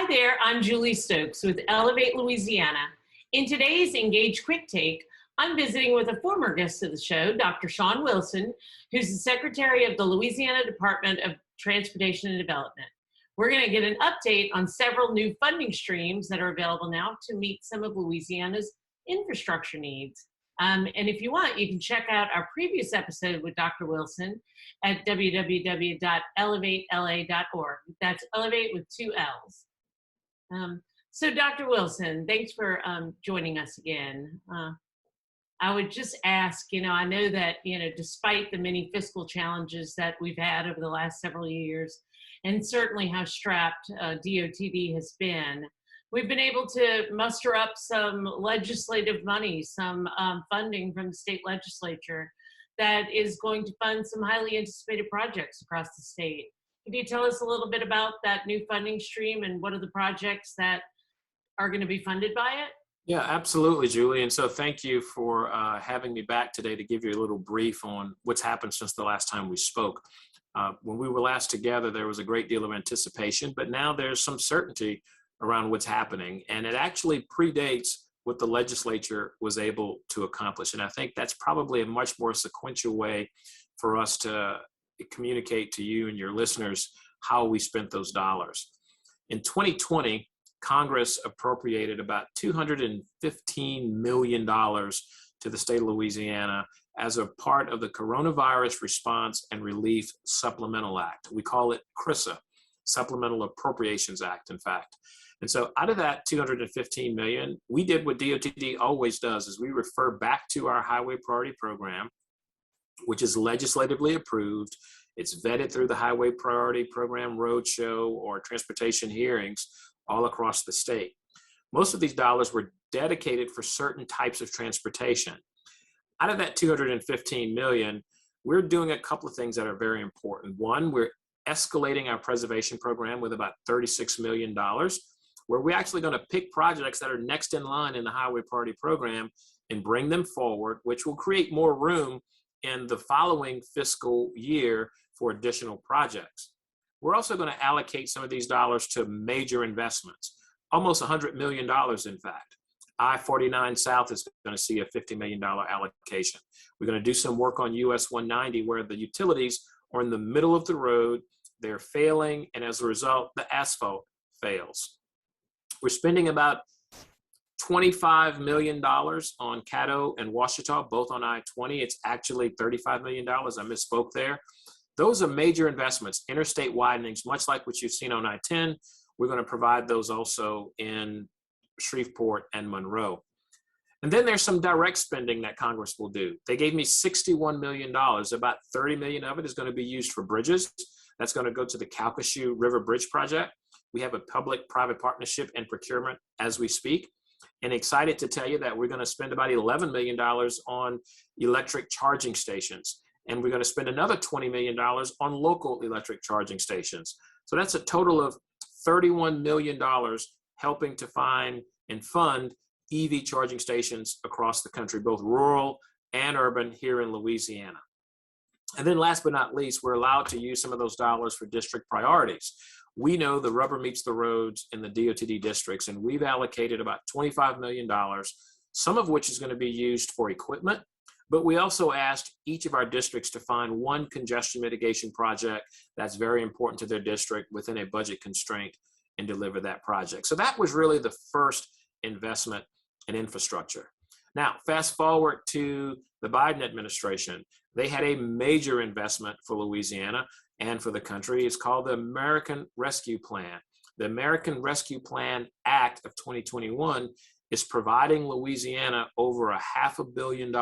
Hi there, I'm Julie Stokes with Ellevate, Louisiana. In today's Engage Quick Take, I'm visiting with a former guest of the show, Dr. Shawn Wilson, who's the Secretary of the Louisiana Department of Transportation and Development. We're going to get an update on several new funding streams that are available now to meet some of Louisiana's infrastructure needs. And if you want, you can check out our previous episode with Dr. Wilson at www.ellevatela.org. That's Ellevate with 2 L's. So Dr. Wilson, thanks for joining us again. I would just ask, I know that, despite the many fiscal challenges that we've had over the last several years, and certainly how strapped DOTD has been, we've been able to muster up some legislative money, some funding from the state legislature that is going to fund some highly anticipated projects across the state. Can you tell us a little bit about that new funding stream and what are the projects that are going to be funded by it? Yeah, absolutely, Julie. And so thank you for having me back today to give you a little brief on what's happened since the last time we spoke. When we were last together, there was a great deal of anticipation, but now there's some certainty around what's happening. And it actually predates what the legislature was able to accomplish. And I think that's probably a much more sequential way for us to communicate to you and your listeners how we spent those dollars. In 2020, Congress appropriated about $215 million to the state of Louisiana as a part of the Coronavirus Response and Relief Supplemental Act. We call it CRRSA, Supplemental Appropriations Act, in fact. And so out of that $215 million, we did what DOTD always does, is we refer back to our Highway Priority Program, which is legislatively approved. It's vetted through the Highway Priority Program Roadshow or transportation hearings all across the state. Most of these dollars were dedicated for certain types of transportation. Out of that $215 million, we're doing a couple of things that are very important. One, we're escalating our preservation program with about $36 million, where we're actually going to pick projects that are next in line in the Highway Priority Program and bring them forward, which will create more room in the following fiscal year for additional projects. We're also going to allocate some of these dollars to major investments, almost $100 million, in fact. I-49 South is going to see a $50 million allocation. We're going to do some work on US 190 where the utilities are in the middle of the road, they're failing, and as a result, the asphalt fails. We're spending about $25 million on Caddo and Ouachita, both on I-20. It's actually $35 million. I misspoke there. Those are major investments, interstate widenings, much like what you've seen on I-10. We're going to provide those also in Shreveport and Monroe. And then there's some direct spending that Congress will do. They gave me $61 million. About $30 million of it is going to be used for bridges. That's going to go to the Calcasieu River Bridge Project. We have a public-private partnership and procurement as we speak. And excited to tell you that we're going to spend about $11 million on electric charging stations. And we're going to spend another $20 million on local electric charging stations. So that's a total of $31 million helping to find and fund EV charging stations across the country, both rural and urban here in Louisiana. And then last but not least, we're allowed to use some of those dollars for district priorities. We know the rubber meets the roads in the DOTD districts, and we've allocated about $25 million, some of which is going to be used for equipment. But we also asked each of our districts to find one congestion mitigation project that's very important to their district within a budget constraint and deliver that project. So that was really the first investment in infrastructure. Now, fast forward to the Biden administration. They had a major investment for Louisiana and for the country. It's called the American Rescue Plan. The American Rescue Plan Act of 2021 is providing Louisiana over $500 million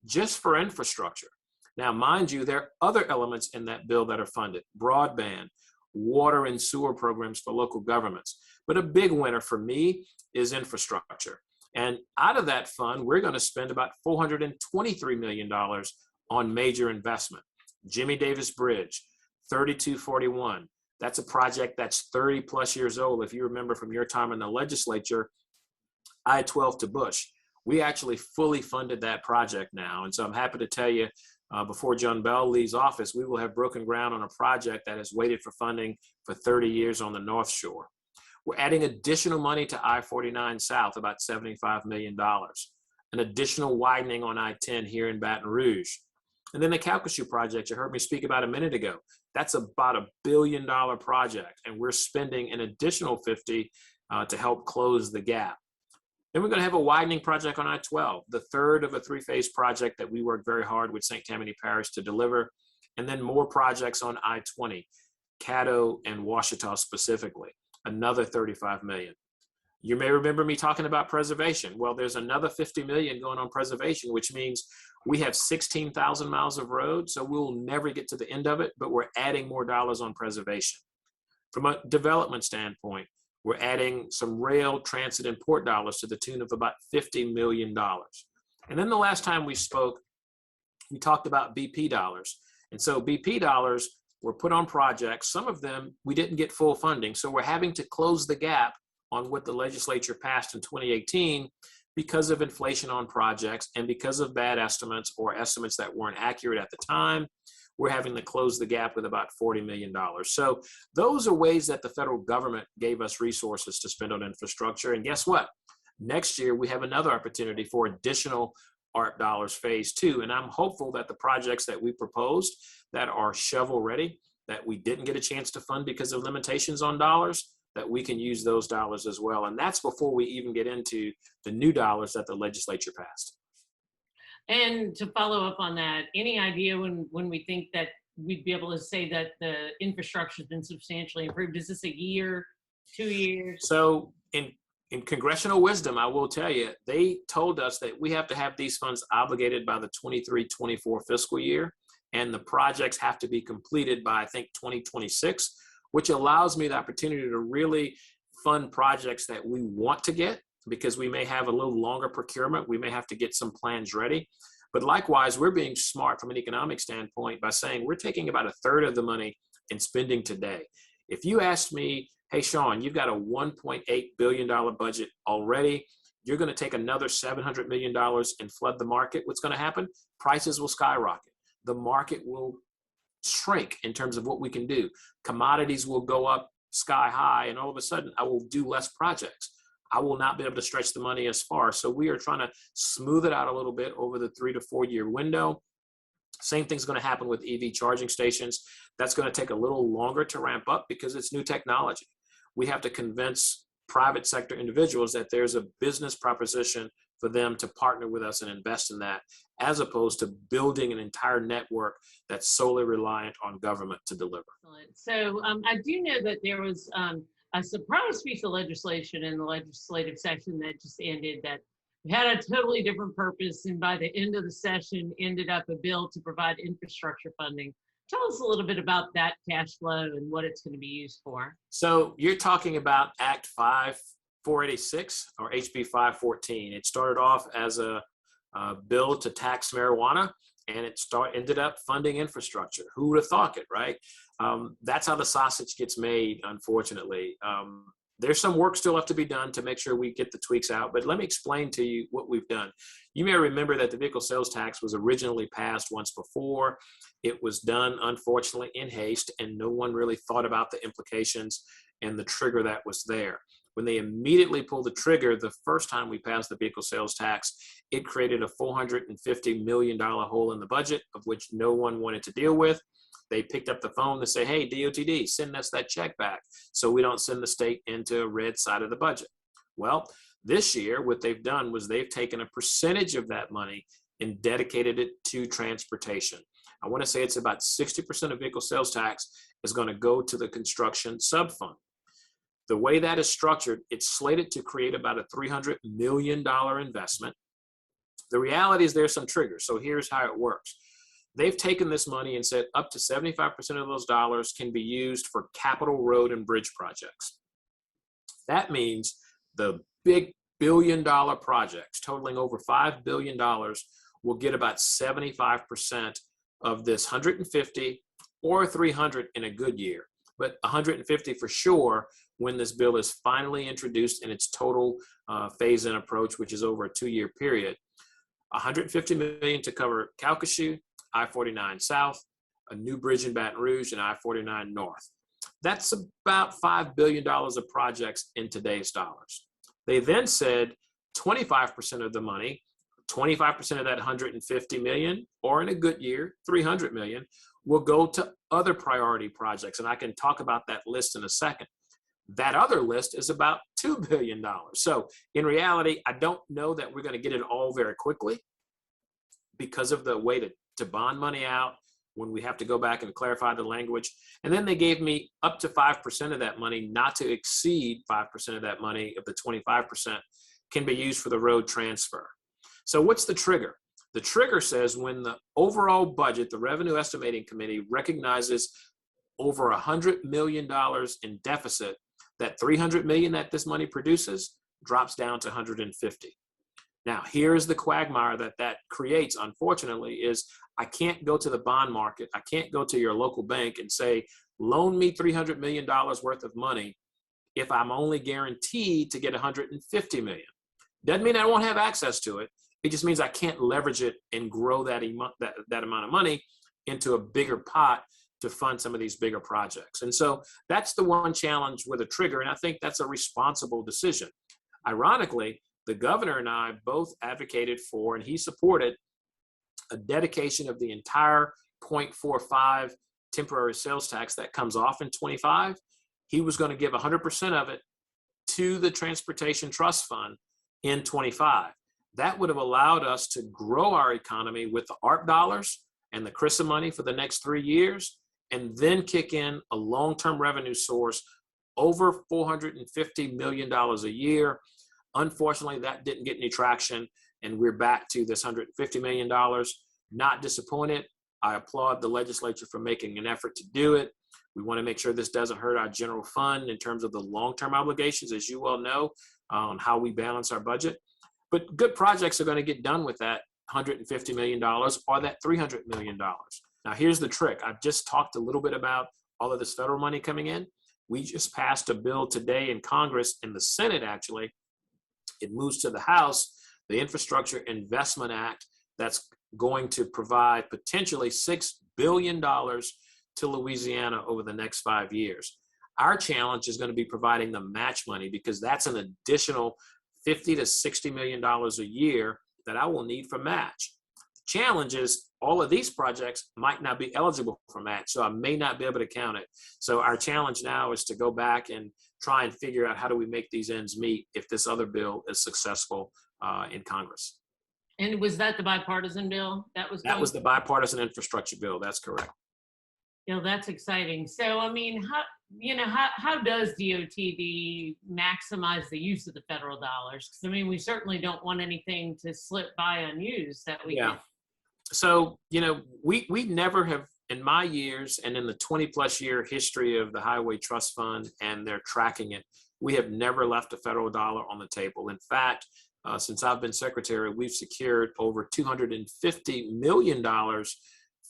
just for infrastructure. Now, mind you, there are other elements in that bill that are funded: broadband, water and sewer programs for local governments. But a big winner for me is infrastructure. And out of that fund, we're going to spend about $423 million on major investment. Jimmy Davis Bridge, 3241. That's a project that's 30 plus years old. If you remember from your time in the legislature, I-12 to Bush. We actually fully funded that project now. And so I'm happy to tell you, before John Bell leaves office, we will have broken ground on a project that has waited for funding for 30 years on the North Shore. We're adding additional money to I-49 South, about $75 million. An additional widening on I-10 here in Baton Rouge. And then the Calcasieu project you heard me speak about a minute ago. That's about $1 billion project, and we're spending an additional 50 to help close the gap. Then we're going to have a widening project on I-12, the third of a three-phase project that we worked very hard with St. Tammany Parish to deliver, and then more projects on I-20, Caddo and Ouachita specifically, another $35 million. You may remember me talking about preservation. Well, there's another $50 million going on preservation, which means we have 16,000 miles of road, so we'll never get to the end of it, but we're adding more dollars on preservation. From a development standpoint, we're adding some rail, transit, and port dollars to the tune of about $50 million. And then the last time we spoke, we talked about BP dollars. And so BP dollars were put on projects. Some of them, we didn't get full funding, so we're having to close the gap on what the legislature passed in 2018 because of inflation on projects and because of bad estimates or estimates that weren't accurate at the time. We're having to close the gap with about $40 million. So those are ways that the federal government gave us resources to spend on infrastructure. And guess what? Next year, we have another opportunity for additional ARP dollars phase 2. And I'm hopeful that the projects that we proposed that are shovel ready, that we didn't get a chance to fund because of limitations on dollars, that we can use those dollars as well. And that's before we even get into the new dollars that the legislature passed. And to follow up on that, any idea when we think that we'd be able to say that the infrastructure has been substantially improved? Is this a year, 2 years? So in congressional wisdom, I will tell you, they told us that we have to have these funds obligated by the 23-24 fiscal year, and the projects have to be completed by, I think, 2026, which allows me the opportunity to really fund projects that we want to get, because we may have a little longer procurement. We may have to get some plans ready. But likewise, we're being smart from an economic standpoint by saying we're taking about a third of the money and spending today. If you asked me, hey, Shawn, you've got a $1.8 billion budget already. You're going to take another $700 million and flood the market. What's going to happen? Prices will skyrocket. The market will shrink in terms of what we can do. Commodities will go up sky high, and all of a sudden I will do less projects. I will not be able to stretch the money as far. So we are trying to smooth it out a little bit over the 3 to 4 year window. Same thing's going to happen with EV charging stations. That's going to take a little longer to ramp up because it's new technology. We have to convince private sector individuals that there's a business proposition for them to partner with us and invest in that, as opposed to building an entire network that's solely reliant on government to deliver. So I do know that there was a surprise piece of legislation in the legislative session that just ended that had a totally different purpose, and by the end of the session ended up a bill to provide infrastructure funding. Tell us a little bit about that cash flow and what it's going to be used for. So you're talking about Act 486 or HB 514. It started off as a bill to tax marijuana, and it ended up funding infrastructure. Who would have thought it, right? That's how the sausage gets made, unfortunately. There's some work still left to be done to make sure we get the tweaks out, but let me explain to you what we've done. You may remember that the vehicle sales tax was originally passed once before. It was done, unfortunately, in haste, and no one really thought about the implications and the trigger that was there. When they immediately pulled the trigger the first time we passed the vehicle sales tax, it created a $450 million hole in the budget, of which no one wanted to deal with. They picked up the phone to say, hey, DOTD, send us that check back so we don't send the state into a red side of the budget. Well, this year, what they've done was they've taken a percentage of that money and dedicated it to transportation. I want to say it's about 60% of vehicle sales tax is going to go to the construction subfund. The way that is structured, it's slated to create about a $300 million investment. The reality is there's some triggers. So here's how it works. They've taken this money and said up to 75% of those dollars can be used for capital road and bridge projects. That means the big billion-dollar projects totaling over $5 billion will get about 75% of this 150 or 300 in a good year, but 150 for sure when this bill is finally introduced in its total phase-in approach, which is over a 2-year period. $150 million to cover Calcasieu, I-49 South, a new bridge in Baton Rouge, and I-49 North. That's about $5 billion of projects in today's dollars. They then said 25% of the money, 25% of that 150 million, or in a good year, 300 million, will go to other priority projects. And I can talk about that list in a second. That other list is about $2 billion. So in reality, I don't know that we're going to get it all very quickly because of the way to bond money out when we have to go back and clarify the language. And then they gave me up to 5% of that money, not to exceed 5% of that money of the 25% can be used for the road transfer. So what's the trigger? The trigger says when the overall budget, the Revenue Estimating Committee recognizes over $100 million in deficit, that 300 million that this money produces drops down to 150. Now, here's the quagmire that creates, unfortunately, is I can't go to the bond market. I can't go to your local bank and say, loan me $300 million worth of money if I'm only guaranteed to get 150 million. Doesn't mean I won't have access to it. It just means I can't leverage it and grow that amount of money into a bigger pot to fund some of these bigger projects. And so that's the one challenge with a trigger. And I think that's a responsible decision. Ironically, the governor and I both advocated for, and he supported, a dedication of the entire 0.45 temporary sales tax that comes off in 25. He was going to give 100% of it to the Transportation Trust Fund in 25. That would have allowed us to grow our economy with the ARP dollars and the CRISA money for the next 3 years, and then kick in a long-term revenue source over $450 million a year. Unfortunately, that didn't get any traction, and we're back to this $150 million. Not disappointed. I applaud the legislature for making an effort to do it. We want to make sure this doesn't hurt our general fund in terms of the long-term obligations, as you well know, on how we balance our budget. But good projects are going to get done with that $150 million or that $300 million. Now, here's the trick. I've just talked a little bit about all of this federal money coming in. We just passed a bill today in Congress, in the Senate, actually. It moves to the House, the Infrastructure Investment Act, that's going to provide potentially $6 billion to Louisiana over the next 5 years. Our challenge is going to be providing the match money, because that's an additional $50 to $60 million a year that I will need for match. The challenge is all of these projects might not be eligible for match, so I may not be able to count it. So our challenge now is to go back and try and figure out how do we make these ends meet if this other bill is successful in Congress. And was that the bipartisan bill that was? That was the bipartisan infrastructure bill. That's correct. You know, that's exciting. So, I mean, how does DOTD maximize the use of the federal dollars? Because, I mean, we certainly don't want anything to slip by unused that we can. So, we never have, in my years and in the 20 plus year history of the Highway Trust Fund and they're tracking it, we have never left a federal dollar on the table. In fact, since I've been secretary, we've secured over $250 million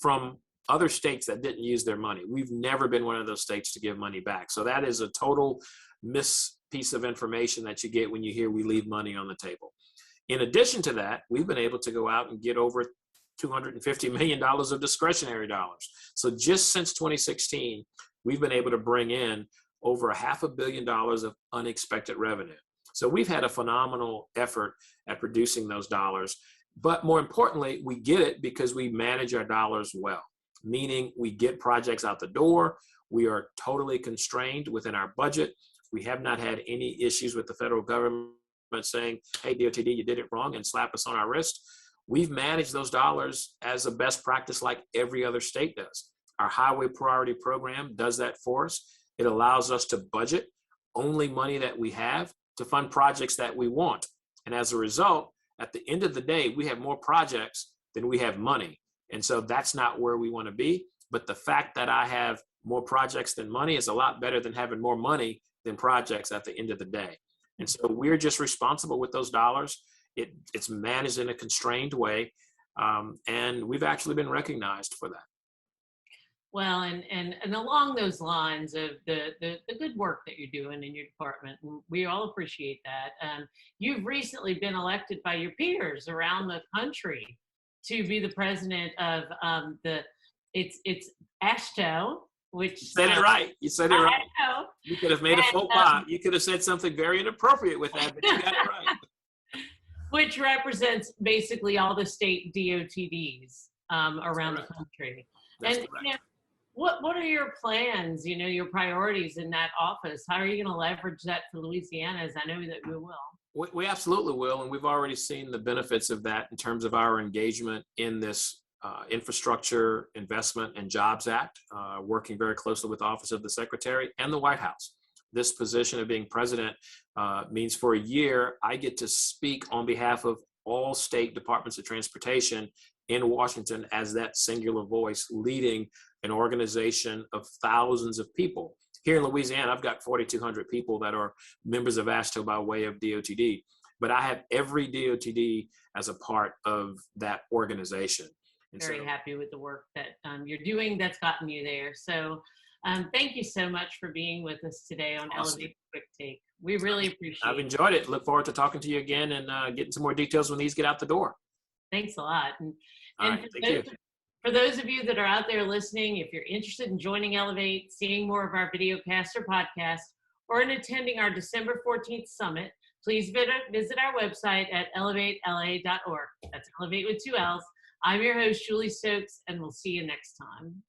from other states that didn't use their money. We've never been one of those states to give money back. So that is a total piece of information that you get when you hear we leave money on the table. In addition to that, we've been able to go out and get over $250 million of discretionary dollars. So just since 2016, we've been able to bring in over $500 million of unexpected revenue. So we've had a phenomenal effort at producing those dollars. But more importantly, we get it because we manage our dollars well, meaning we get projects out the door. We are totally constrained within our budget. We have not had any issues with the federal government saying, hey, DOTD, you did it wrong, and slap us on our wrist. We've managed those dollars as a best practice like every other state does. Our Highway Priority Program does that for us. It allows us to budget only money that we have to fund projects that we want. And as a result, at the end of the day, we have more projects than we have money. And so that's not where we want to be. But the fact that I have more projects than money is a lot better than having more money than projects at the end of the day. And so we're just responsible with those dollars. It's managed in a constrained way. And we've actually been recognized for that. Well, and along those lines of the good work that you're doing in your department, and we all appreciate that. You've recently been elected by your peers around the country to be the president of it's AASHTO, which You said it right. You said it right. I know. You could have made a faux pas. You could have said something very inappropriate with that, but you got it right. Which represents basically all the state DOTDs around the country. That's And correct. what are your plans, your priorities in that office? How are you going to leverage that for Louisiana, as I know that you will? We absolutely will, and we've already seen the benefits of that in terms of our engagement in this Infrastructure Investment and Jobs Act, working very closely with the Office of the Secretary and the White House. This position of being president means for a year, I get to speak on behalf of all state departments of transportation in Washington as that singular voice leading an organization of thousands of people. Here in Louisiana, I've got 4,200 people that are members of AASHTO by way of DOTD, but I have every DOTD as a part of that organization. And very happy with the work that you're doing that's gotten you there. So thank you so much for being with us today on Ellevate Quick Take. We really appreciate it. I've enjoyed it. Look forward to talking to you again and getting some more details when these get out the door. Thanks a lot. And right, for those of you that are out there listening, if you're interested in joining Ellevate, seeing more of our videocast or podcast, or in attending our December 14th summit, please visit our website at ellevatela.org. That's Ellevate with 2 L's. I'm your host, Julie Stokes, and we'll see you next time.